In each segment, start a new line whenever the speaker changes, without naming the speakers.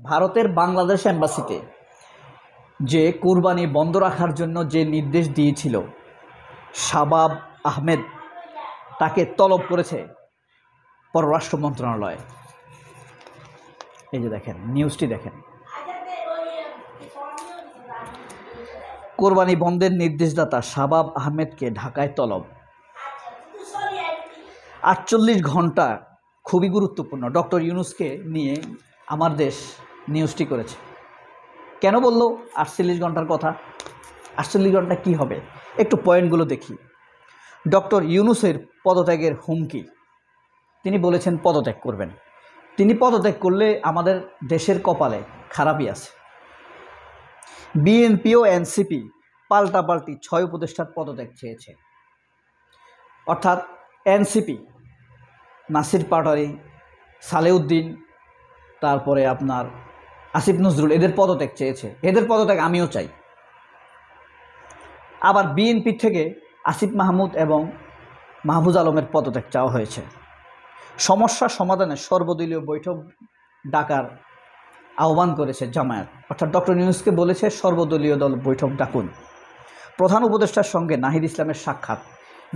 ভারতের বাংলাদেশ এম্বাসিতে যে কুরবানি বন্ধ রাখার জন্য যে নির্দেশ দিয়েছিল শাবাব আহমেদ, তাকে তলব করেছে পররাষ্ট্র মন্ত্রণালয়। এই যে দেখেন, নিউজটি দেখেন। কোরবানি বন্ধের নির্দেশদাতা শাবাব আহমেদকে ঢাকায় তলব। 48 ঘন্টা খুবই গুরুত্বপূর্ণ। ডক্টর ইউনূসকে নিয়ে আমার দেশ নিউজটি করেছে। কেন বললো 48 ঘন্টার কথা? 48 ঘন্টা কি হবে, একটু পয়েন্টগুলো দেখি। ডক্টর ইউনূসের পদত্যাগের হুমকি, তিনি বলেছেন পদত্যাগ করবেন। তিনি পদত্যাগ করলে আমাদের দেশের কপালে খারাপই আছে। বিএনপি ও এনসিপি পাল্টাপাল্টি 6 উপদেষ্টার পদত্যাগ চেয়েছে। অর্থাৎ এনসিপি নাসির পাটোয়ারি, সালেউদ্দিন, তারপরে আপনার আসিফ নজরুল, এদের পদত্যাগ চেয়েছে। এদের পদত্যাগ আমিও চাই। আবার বিএনপি থেকে আসিফ মাহমুদ এবং মাহফুজ আলমের পদত্যাগ চাওয়া হয়েছে। সমস্যা সমাধানে সর্বদলীয় বৈঠক ডাকার আহ্বান করেছে জামায়াত। অর্থাৎ ডক্টর ইউনূসকে বলেছে সর্বদলীয় দল বৈঠক ডাকুন। প্রধান উপদেষ্টার সঙ্গে নাহিদ ইসলামের সাক্ষাৎ।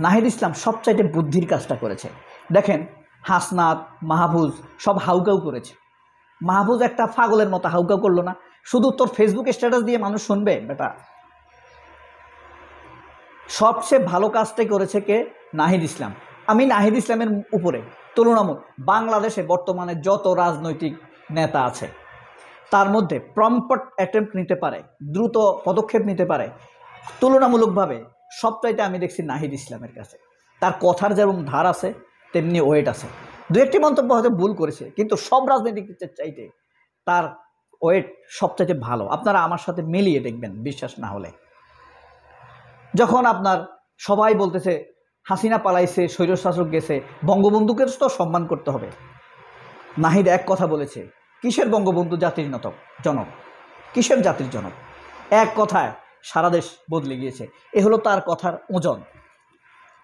নাহিদ ইসলাম সবচাইতে বুদ্ধির কাজটা করেছে। দেখেন, হাসনাত, মাহফুজ সব হাউকাউ করেছে। মাহফুজ একটা পাগলের মতো হাউকাউ করলো না, শুধু তোর ফেসবুক স্ট্যাটাস দিয়ে মানুষ শুনবে বেটা। সবচেয়ে ভালো কাজটাই করেছে কে? নাহিদ ইসলাম। আমি নাহিদ ইসলামের উপরে তুলনামূলক বাংলাদেশে বর্তমানে যত রাজনৈতিক নেতা আছে তার মধ্যে প্রম্পট অ্যাটেম্প্ট নিতে পারে, দ্রুত পদক্ষেপ নিতে পারে, তুলনামূলকভাবে সবটাইতে আমি দেখছি নাহিদ ইসলামের কাছে। তার কথার যেমন ধার আছে তেমনি ওয়েট আছে। দু একটি মন্তব্য হয়তো ভুল করেছে, কিন্তু সব রাজনীতিকদের চাইতে তার ওয়েট সবচাইতে ভালো। আপনারা আমার সাথে মিলিয়ে দেখবেন, বিশ্বাস না হলে। যখন আপনার সবাই বলতেছে হাসিনা পালাইছে, স্বৈরশাসক গেছে, বঙ্গবন্ধুকে তো সম্মান করতে হবে, নাহিদ এক কথা বলেছে, কিসের বঙ্গবন্ধু জাতির জনক, কিসের জাতির জনক? এক কথায় সারা দেশ বদলে গিয়েছে। এ হলো তার কথার ওজন।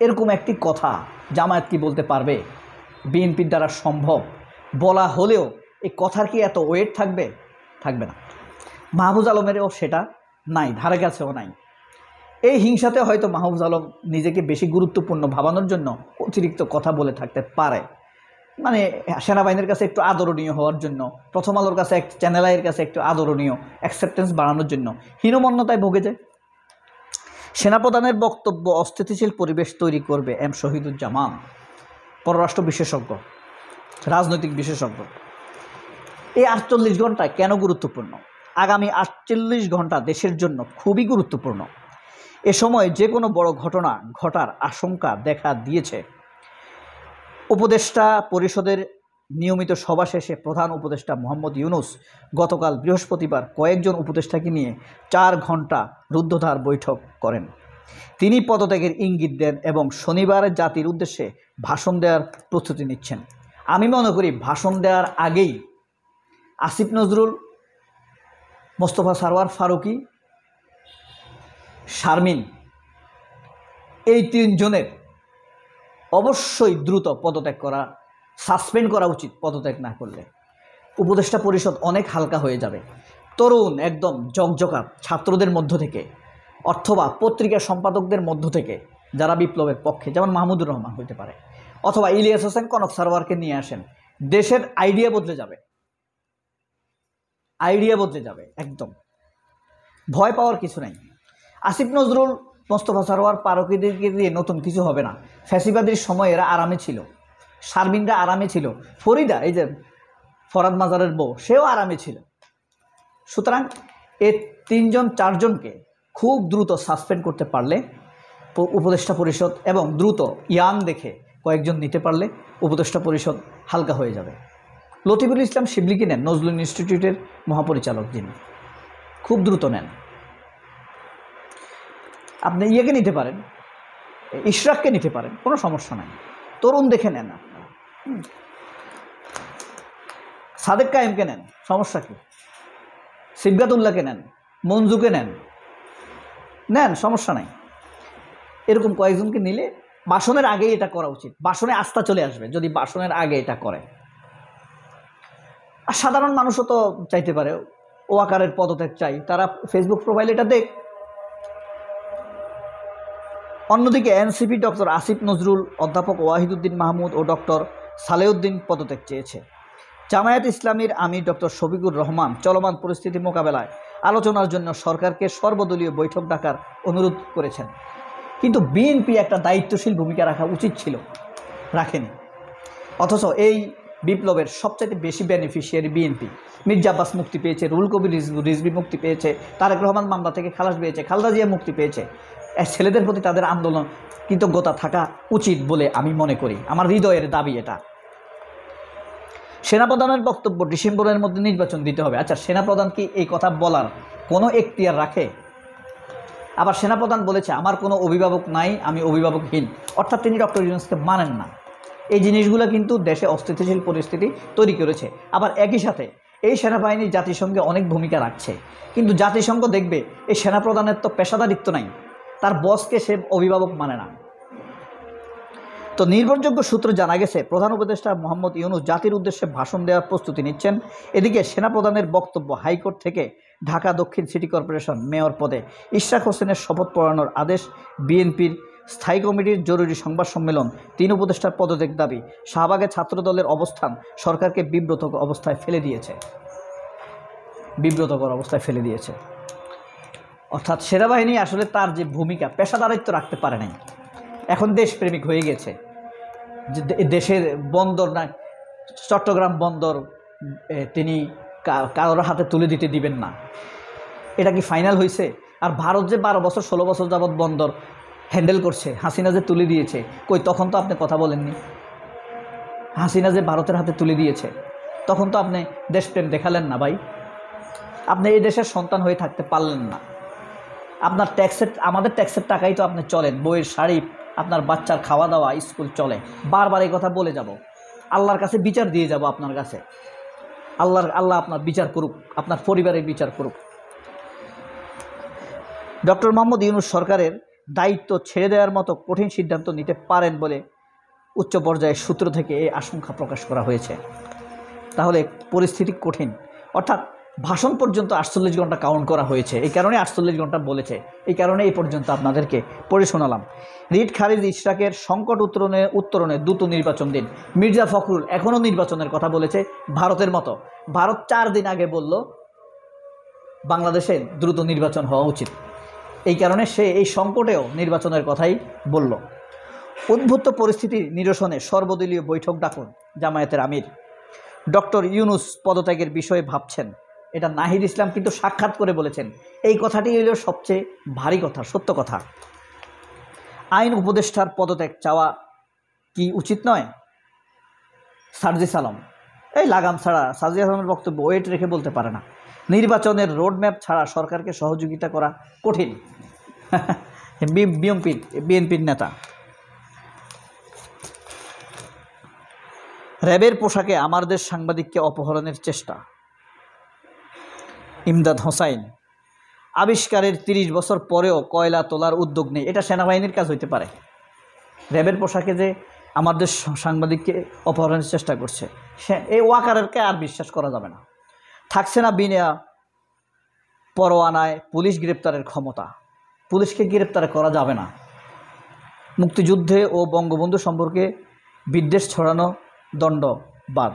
এরকম একটি কথা জামায়াত কি বলতে পারবে? বিএনপির দ্বারা সম্ভব? বলা হলেও এই কথার কি এত ওয়েট থাকবে? থাকবে না। মাহফুজ আলমেরও সেটা নাই, ধারে কাছেও নাই। এই হিংসাতে হয়তো মাহফুজ আলম নিজেকে বেশি গুরুত্বপূর্ণ ভাবানোর জন্য অতিরিক্ত কথা বলে থাকতে পারে, মানে সেনাবাহিনীর কাছে একটু আদরণীয় হওয়ার জন্য, প্রথম আলোর কাছে, চ্যানেল আইয়ের কাছে একটু আদরণীয়, অ্যাকসেপ্টেন্স বাড়ানোর জন্য হীনমন্যতায় ভুগে যায়। সেনাপ্রধানের বক্তব্য অস্থিতিশীল পরিবেশ তৈরি করবে এম শহীদুজ্জামান, পররাষ্ট্র বিশেষজ্ঞ, রাজনৈতিক বিশেষজ্ঞ। এই 48 ঘন্টা কেন গুরুত্বপূর্ণ? আগামী 48 ঘন্টা দেশের জন্য খুবই গুরুত্বপূর্ণ। এ সময় যে কোনো বড় ঘটনা ঘটার আশঙ্কা দেখা দিয়েছে। উপদেষ্টা পরিষদের নিয়মিত সভা শেষে প্রধান উপদেষ্টা মোহাম্মদ ইউনূস গতকাল বৃহস্পতিবার কয়েকজন উপদেষ্টাকে নিয়ে 4 ঘন্টা রুদ্ধদ্বার বৈঠক করেন। তিনি পদত্যাগের ইঙ্গিত দেন এবং শনিবার জাতির উদ্দেশ্যে ভাষণ দেওয়ার প্রস্তুতি নিচ্ছেন। আমি মনে করি ভাষণ দেওয়ার আগেই আসিফ নজরুল, মোস্তফা সারোয়ার ফারুকী, শারমিন, এই 3 জনের অবশ্যই দ্রুত পদত্যাগ করা, সাসপেন্ড করা উচিত। পদত্যাগ না করলে উপদেষ্টা পরিষদ অনেক হালকা হয়ে যাবে। তরুণ একদম জকজকা ছাত্রদের মধ্য থেকে অথবা পত্রিকা সম্পাদকদের মধ্য থেকে যারা বিপ্লবের পক্ষে, যেমন মাহমুদুর রহমান হইতে পারে, অথবা ইলিয়াস হোসেন কনক সারোয়ারকে নিয়ে আসেন। দেশের আইডিয়া বদলে যাবে, আইডিয়া বদলে যাবে একদম। ভয় পাওয়ার কিছু নাই। আসিফ নজরুল, মোস্তফা সারোয়ার ফারুকীদেরকে দিয়ে নতুন কিছু হবে না। ফ্যাসিবাদের সময় এরা আরামে ছিল, শারমিনরা আরামে ছিল, ফরিদা, এই যে ফরাদ মাজারের বউ, সেও আরামে ছিল। সুতরাং এই 3-4 জনকে খুব দ্রুত সাসপেন্ড করতে পারলে উপদেষ্টা পরিষদ, এবং দ্রুত ইয়াং দেখে কয়েকজন নিতে পারলে উপদেষ্টা পরিষদ হালকা হয়ে যাবে। লতিফুল ইসলাম শিবলিকে নেন, নজরুল ইনস্টিটিউটের মহাপরিচালক যিনি, খুব দ্রুত নেন। আপনি ইয়েকে নিতে পারেন, ইশরাককে নিতে পারেন, কোনো সমস্যা নাই। তরুণ দেখে নেন আপনারা। সাদেক কায়েমকে নেন, সমস্যা কি? সিবগাতুল্লাহকে নেন, মঞ্জুকে নেন, সমস্যা নাই। এরকম কয়েকজনকে নিলে ভাষণের আগেই এটা করা উচিত। ভাষণে আস্থা চলে আসবে যদি ভাষণের আগে এটা করে। আর সাধারণ মানুষও তো চাইতে পারে, ওয়াকারের পদত্যাগ চাই, তারা ফেসবুক প্রোফাইল এটা দেখ। অন্যদিকে এনসিপি ডক্টর আসিফ নজরুল, অধ্যাপক ওয়াহিদুদ্দিন মাহমুদ ও ডক্টর সালেউদ্দিন পদত্যাগ চেয়েছে। জামায়াত ইসলামীর আমির ডক্টর শফিকুর রহমান চলমান পরিস্থিতি মোকাবেলায় আলোচনার জন্য সরকারকে সর্বদলীয় বৈঠক ডাকার অনুরোধ করেছেন। কিন্তু বিএনপি একটা দায়িত্বশীল ভূমিকা রাখা উচিত ছিল, রাখেনি। অথচ এই বিপ্লবের সবচাইতে বেশি বেনিফিশিয়ারি বিএনপি। মির্জা আব্বাস মুক্তি পেয়েছে, রুহুল কবির রিজভী মুক্তি পেয়েছে, তারেক রহমান মামলা থেকে খালাস পেয়েছে, খালেদা জিয়া মুক্তি পেয়েছে। ছেলেদের প্রতি তাদের আন্দোলন কৃতজ্ঞতা থাকা উচিত বলে আমি মনে করি, আমার হৃদয়ের দাবি এটা। সেনাপ্রধানের বক্তব্য ডিসেম্বরের মধ্যে নির্বাচন দিতে হবে। আচ্ছা, সেনাপ্রধান কি এই কথা বলার কোনো এখতিয়ার রাখে? আবার সেনাপ্রধান বলেছে আমার কোনো অভিভাবক নাই, আমি অভিভাবকহীন, অর্থাৎ তিনি ডক্টর ইউনূসকে মানেন না। এই জিনিসগুলো কিন্তু দেশে অস্থিতিশীল পরিস্থিতি তৈরি করেছে। আবার একই সাথে এই সেনাবাহিনী জাতিসংঘে অনেক ভূমিকা রাখছে, কিন্তু জাতিসংঘ দেখবে এই সেনাপ্রধানের তো পেশাদারিত্ব নাই, তার বসকে সে অভিভাবক মানে না। তো নির্ভরযোগ্য সূত্র জানা গেছে প্রধান উপদেষ্টা মোহাম্মদ ইউনূস জাতির উদ্দেশ্যে ভাষণ দেওয়ার প্রস্তুতি নিচ্ছেন। এদিকে সেনাপ্রধানের বক্তব্য, হাইকোর্ট থেকে ঢাকা দক্ষিণ সিটি কর্পোরেশন মেয়র পদে ইশরাক হোসেনের শপথ পড়ানোর আদেশ, বিএনপির স্থায়ী কমিটির জরুরি সংবাদ সম্মেলন, 3 উপদেষ্টার পদত্যাগ দাবি, শাহবাগে ছাত্রদলের অবস্থান সরকারকে বিব্রতকর অবস্থায় ফেলে দিয়েছে। অর্থাৎ সেনাবাহিনী আসলে তার যে ভূমিকা, পেশাদারিত্ব রাখতে পারে নাই, এখন দেশপ্রেমিক হয়ে গেছে। যে দেশের বন্দর না, চট্টগ্রাম বন্দর তিনি কারোর হাতে তুলে দিতে দিবেন না, এটা কি ফাইনাল হয়েছে? আর ভারত যে 12 বছর 16 বছর যাবৎ বন্দর হ্যান্ডেল করছে, হাসিনা যে তুলে দিয়েছে, কই তখন তো আপনি কথা বলেননি। হাসিনা যে ভারতের হাতে তুলে দিয়েছে, তখন তো আপনি দেশপ্রেম দেখালেন না ভাই। আপনি এই দেশের সন্তান হয়ে থাকতে পারলেন না। আপনার আমাদের ট্যাক্সের টাকাই তো আপনি চলেন, বইয়ের শাড়ি, আপনার বাচ্চার খাওয়া দাওয়া, স্কুল চলে। বারবার এই কথা বলে যাব, আল্লাহর কাছে বিচার দিয়ে যাব আপনার কাছে। আল্লাহ আপনার বিচার করুক, আপনার পরিবারের বিচার করুক। ডক্টর মোহাম্মদ ইউনূস সরকারের দায়িত্ব ছেড়ে দেওয়ার মতো কঠিন সিদ্ধান্ত নিতে পারেন বলে উচ্চ পর্যায়ের সূত্র থেকে এই আশঙ্কা প্রকাশ করা হয়েছে। তাহলে পরিস্থিতি কঠিন, অর্থাৎ ভাষণ পর্যন্ত 48 ঘন্টা কাউন্ট করা হয়েছে। এই কারণে 48 ঘন্টা বলেছে, এই কারণে এই পর্যন্ত আপনাদেরকে পড়ে শোনালাম। রিট খারিজ ইশরাকের সংকট উত্তরণে দ্রুত নির্বাচন দিন। মির্জা ফখরুল এখনও নির্বাচনের কথা বলেছে, ভারতের মতো। ভারত 4 দিন আগে বলল বাংলাদেশে দ্রুত নির্বাচন হওয়া উচিত, এই কারণে সে এই সংকটেও নির্বাচনের কথাই বলল। উদ্ভূত পরিস্থিতি নিরসনে সর্বদলীয় বৈঠক ডাকুন জামায়াতের আমির। ডক্টর ইউনূস পদত্যাগের বিষয়ে ভাবছেন, এটা নাহিদ ইসলাম কিন্তু সাক্ষাৎ করে বলেছেন। এই কথাটি হলো সবচেয়ে ভারী কথা, সত্য কথা। আইন উপদেষ্টার পদত্যাগ চাওয়া কি উচিত নয়? সার্জিস আলম, এই লাগাম ছাড়া সার্জিস আলমের বক্তব্য ওয়েট রেখে বলতে পারে না। নির্বাচনের রোডম্যাপ ছাড়া সরকারকে সহযোগিতা করা কঠিন। বিএনপির নেতা। র্যাবের পোশাকে আমার দেশ সাংবাদিককে অপহরণের চেষ্টা। ইমদাদ হোসাইন, আবিষ্কারের 30 বছর পরেও কয়লা তোলার উদ্যোগ নেই, এটা সেনাবাহিনীর কাজ হইতে পারে। র্যাবের পোশাকে যে আমার দেশ সাংবাদিককে অপহরণের চেষ্টা করছে, এই ওয়াকারকে আর বিশ্বাস করা যাবে না। থাকছে না বিনা পরোয়ানায় পুলিশ গ্রেপ্তারের ক্ষমতা, পুলিশকে গ্রেপ্তার করা যাবে না। মুক্তিযুদ্ধে ও বঙ্গবন্ধু সম্পর্কে বিদ্বেষ ছড়ানো দণ্ডবাদ।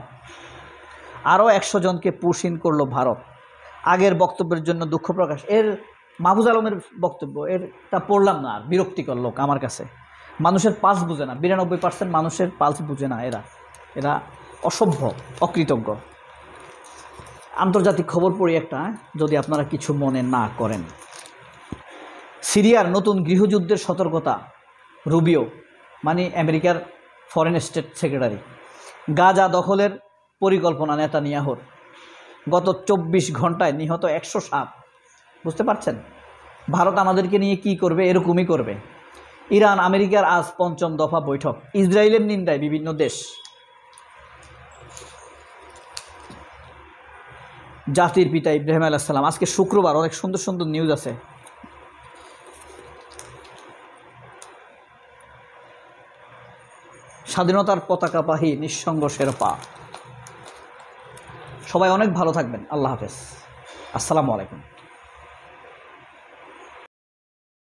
আরও 100 জনকে পুশিন করল ভারত। আগের বক্তব্যের জন্য দুঃখ প্রকাশ। এর মাহফুজ আলমের বক্তব্য, এটা পড়লাম না, আর বিরক্তিকর লোক আমার কাছে। মানুষের পালস বুঝে না, 92% মানুষের পালস বুঝে না। এরা অসভ্য, অকৃতজ্ঞ। আন্তর্জাতিক খবর পড়ি একটা, যদি আপনারা কিছু মনে না করেন। সিরিয়ার নতুন গৃহযুদ্ধের সতর্কতা রুবিও, মানে আমেরিকার ফরেন স্টেট সেক্রেটারি। গাজা দখলের পরিকল্পনা নেতানিয়াহুর। গত 24 ঘন্টায় নিহত 107। বুঝতে পারছেন ভারত আমাদেরকে নিয়ে কি করবে? এরকমই করবে। ইরান আমেরিকার আজ 5ম দফা বৈঠক। ইসরায়েলের নিন্দায় বিভিন্ন দেশ। জাতির পিতা ইব্রাহিম আলাইহিস সালাম। আজকে শুক্রবার, অনেক সুন্দর সুন্দর নিউজ আছে। স্বাধীনতার পতাকাবাহী নিঃসঙ্গ শেরপা। সবাই অনেক ভালো থাকবেন। আল্লাহ হাফেজ। আসসালামু আলাইকুম।